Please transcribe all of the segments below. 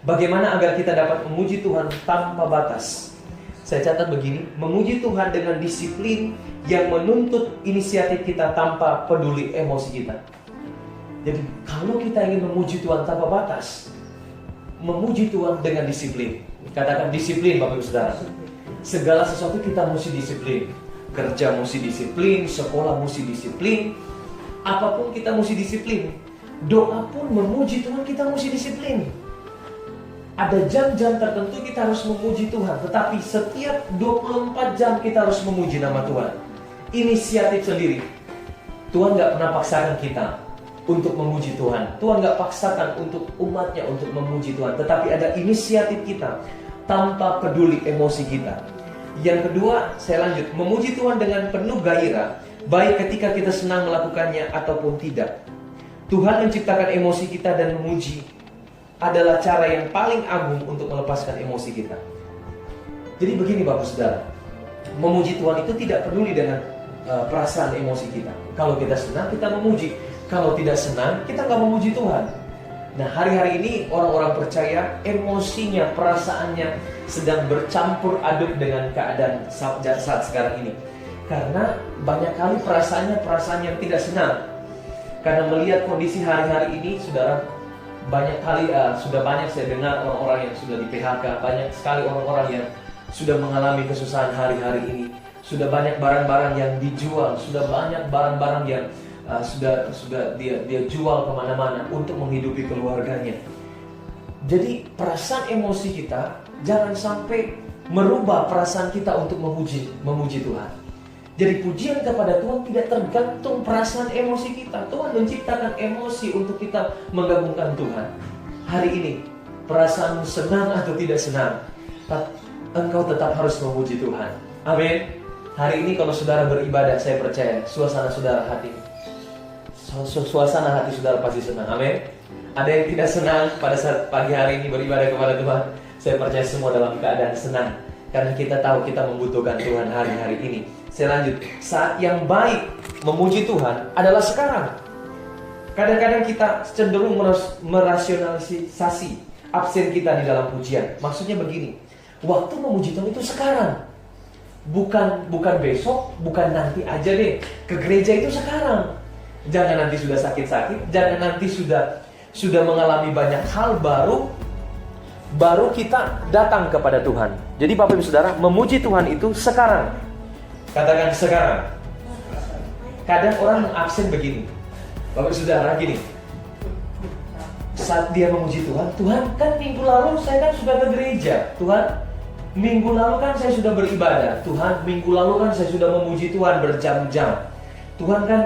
Bagaimana agar kita dapat memuji Tuhan tanpa batas? Saya catat begini, memuji Tuhan dengan disiplin yang menuntut inisiatif kita tanpa peduli emosi kita. Jadi kalau kita ingin memuji Tuhan tanpa batas, memuji Tuhan dengan disiplin. Katakan disiplin Bapak Ibu Saudara. Segala sesuatu kita mesti disiplin. Kerja mesti disiplin, sekolah mesti disiplin, apapun kita mesti disiplin. Doa pun memuji Tuhan kita mesti disiplin. Ada jam-jam tertentu kita harus memuji Tuhan, tetapi setiap 24 jam kita harus memuji nama Tuhan. Inisiatif sendiri. Tuhan gak pernah paksakan kita untuk memuji Tuhan. Tuhan gak paksakan untuk umatnya untuk memuji Tuhan, tetapi ada inisiatif kita tanpa peduli emosi kita. Yang kedua, saya lanjut, memuji Tuhan dengan penuh gairah, baik ketika kita senang melakukannya ataupun tidak. Tuhan menciptakan emosi kita dan memuji adalah cara yang paling agung untuk melepaskan emosi kita. Jadi begini Bapak Saudara, memuji Tuhan itu tidak peduli dengan perasaan emosi kita. Kalau kita senang, kita memuji. Kalau tidak senang, kita nggak memuji Tuhan. Nah, hari-hari ini orang-orang percaya emosinya, perasaannya sedang bercampur aduk dengan keadaan saat sekarang ini. Karena banyak kali perasaan yang tidak senang. Karena melihat kondisi hari-hari ini, saudara, banyak kali sudah banyak saya dengar orang-orang yang sudah di PHK, banyak sekali orang-orang yang sudah mengalami kesusahan hari-hari ini. Sudah banyak barang-barang yang dijual, sudah banyak barang-barang yang sudah dia jual kemana-mana untuk menghidupi keluarganya. Jadi perasaan emosi kita jangan sampai merubah perasaan kita untuk memuji Tuhan. Jadi pujian kepada Tuhan tidak tergantung perasaan emosi kita. Tuhan menciptakan emosi untuk kita menggabungkan Tuhan. Hari ini perasaan senang atau tidak senang, engkau tetap harus memuji Tuhan. Amin. Hari ini kalau saudara beribadah, saya percaya suasana hati saudara pasti senang. Amin. Ada yang tidak senang pada saat pagi hari ini beribadah kepada Tuhan, saya percaya semua dalam keadaan senang, karena kita tahu kita membutuhkan Tuhan hari-hari ini. Saya lanjut, saat yang baik memuji Tuhan adalah sekarang. Kadang-kadang kita cenderung merasionalisasi absen kita di dalam pujian. Maksudnya begini, waktu memuji Tuhan itu sekarang, bukan besok, bukan nanti aja deh. Ke gereja itu sekarang. Jangan nanti sudah sakit-sakit, jangan nanti sudah mengalami banyak hal baru kita datang kepada Tuhan. Jadi Bapak Ibu Saudara, memuji Tuhan itu sekarang. Katakan sekarang. Kadang orang absen begini, Bapak Ibu Saudara, gini. Saat dia memuji Tuhan, Tuhan kan minggu lalu saya kan sudah ke gereja, Tuhan minggu lalu kan saya sudah beribadah, Tuhan minggu lalu kan saya sudah memuji Tuhan berjam-jam, Tuhan kan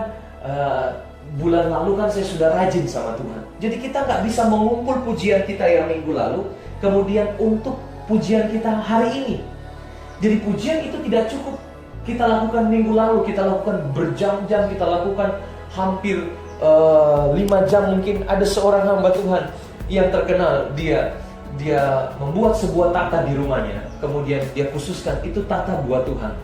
bulan lalu kan saya sudah rajin sama Tuhan. Jadi kita nggak bisa mengumpul pujian kita yang minggu lalu kemudian untuk pujian kita hari ini. Jadi pujian itu tidak cukup kita lakukan minggu lalu, kita lakukan berjam-jam, kita lakukan hampir 5 jam. Mungkin ada seorang hamba Tuhan yang terkenal, dia membuat sebuah tata di rumahnya, kemudian dia khususkan itu tata buat Tuhan.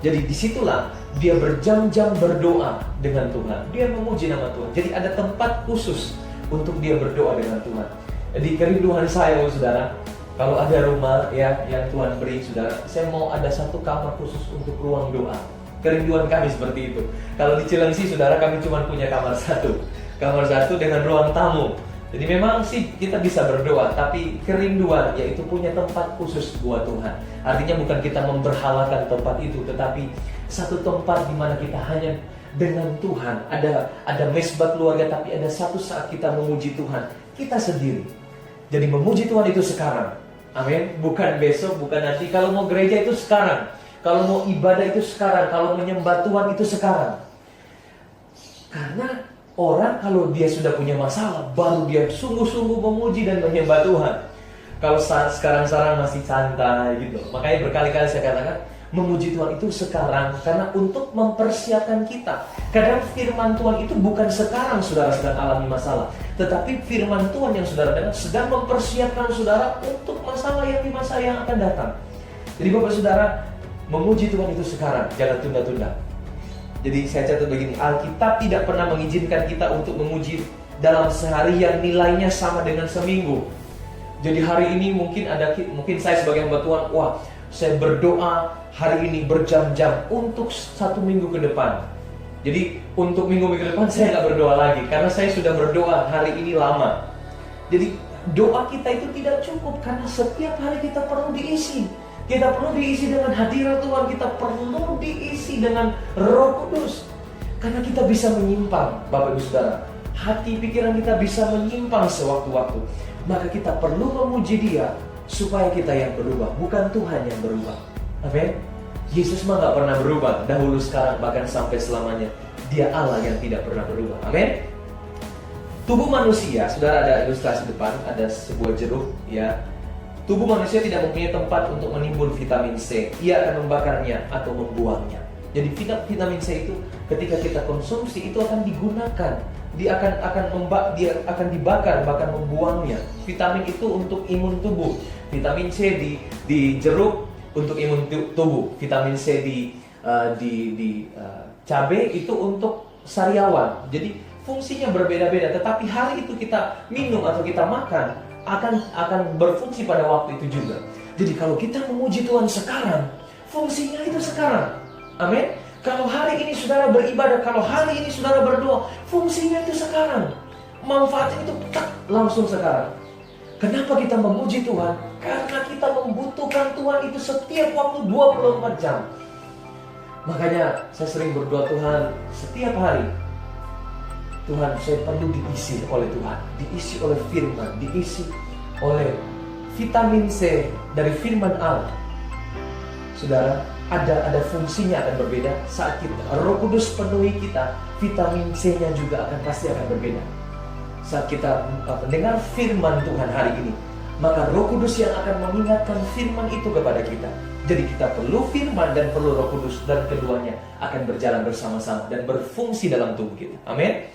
Jadi disitulah dia berjam-jam berdoa dengan Tuhan, dia memuji nama Tuhan. Jadi ada tempat khusus untuk dia berdoa dengan Tuhan. Jadi kerinduan saya, saudara, kalau ada rumah ya yang Tuhan beri, saudara, saya mau ada satu kamar khusus untuk ruang doa. Kerinduan kami seperti itu. Kalau di Cilengsi, saudara, kami cuma punya kamar satu dengan ruang tamu. Jadi memang sih kita bisa berdoa, tapi kerinduan yaitu punya tempat khusus buat Tuhan. Artinya bukan kita memberhalakan tempat itu, tetapi satu tempat di mana kita hanya dengan Tuhan. Ada mesbah keluarga, tapi ada satu saat kita memuji Tuhan, kita sendiri. Jadi memuji Tuhan itu sekarang. Amin. Bukan besok, bukan nanti. Kalau mau gereja itu sekarang. Kalau mau ibadah itu sekarang. Kalau menyembah Tuhan itu sekarang. Karena orang kalau dia sudah punya masalah, baru dia sungguh-sungguh memuji dan menyembah Tuhan. Kalau sekarang-sekarang masih santai gitu. Makanya berkali-kali saya katakan, memuji Tuhan itu sekarang, karena untuk mempersiapkan kita. Kadang firman Tuhan itu bukan sekarang saudara sedang alami masalah, tetapi firman Tuhan yang saudara dengar sedang mempersiapkan saudara untuk masalah yang di masa yang akan datang. Jadi Bapak Saudara, memuji Tuhan itu sekarang, jangan tunda-tunda. Jadi saya catat begini, Alkitab tidak pernah mengizinkan kita untuk memuji dalam sehari yang nilainya sama dengan seminggu. Jadi hari ini mungkin saya sebagai hamba Tuhan, wah, saya berdoa hari ini berjam-jam untuk 1 minggu ke depan. Jadi untuk minggu-minggu ke depan saya nggak berdoa lagi, karena saya sudah berdoa hari ini lama. Jadi doa kita itu tidak cukup, karena setiap hari kita perlu diisi. Kita perlu diisi dengan hadirat Tuhan, kita perlu diisi dengan Roh Kudus. Karena kita bisa menyimpang, Bapak Ibu Saudara. Hati pikiran kita bisa menyimpang sewaktu-waktu. Maka kita perlu memuji Dia supaya kita yang berubah, bukan Tuhan yang berubah. Amin. Yesus mah gak pernah berubah, dahulu, sekarang, bahkan sampai selamanya. Dia Allah yang tidak pernah berubah. Amin. Tubuh manusia, saudara, ada ilustrasi depan, ada sebuah jeruk, ya. Tubuh manusia tidak mempunyai tempat untuk menimbun vitamin C. Ia akan membakarnya atau membuangnya. Jadi vitamin C itu ketika kita konsumsi itu akan digunakan. Dia akan dibakar, bahkan membuangnya. Vitamin itu untuk imun tubuh. Vitamin C di jeruk untuk imun tubuh. Vitamin C di cabai itu untuk sariawan. Jadi fungsinya berbeda-beda. Tetapi hari itu kita minum atau kita makan akan berfungsi pada waktu itu juga. Jadi kalau kita memuji Tuhan sekarang, fungsinya itu sekarang. Amin. Kalau hari ini saudara beribadah, kalau hari ini saudara berdoa, fungsinya itu sekarang. Manfaatnya itu langsung sekarang. Kenapa kita memuji Tuhan? Karena kita membutuhkan Tuhan itu setiap waktu 24 jam. Makanya saya sering berdoa, Tuhan, setiap hari, Tuhan, saya perlu diisi oleh Tuhan, diisi oleh firman, diisi oleh vitamin C dari firman Allah. Saudara, ada fungsinya akan berbeda saat kita Roh Kudus penuhi kita, vitamin C-nya juga pasti akan berbeda. Saat kita mendengar firman Tuhan hari ini, maka Roh Kudus yang akan mengingatkan firman itu kepada kita. Jadi kita perlu firman dan perlu Roh Kudus, dan keduanya akan berjalan bersama-sama dan berfungsi dalam tubuh kita. Amin.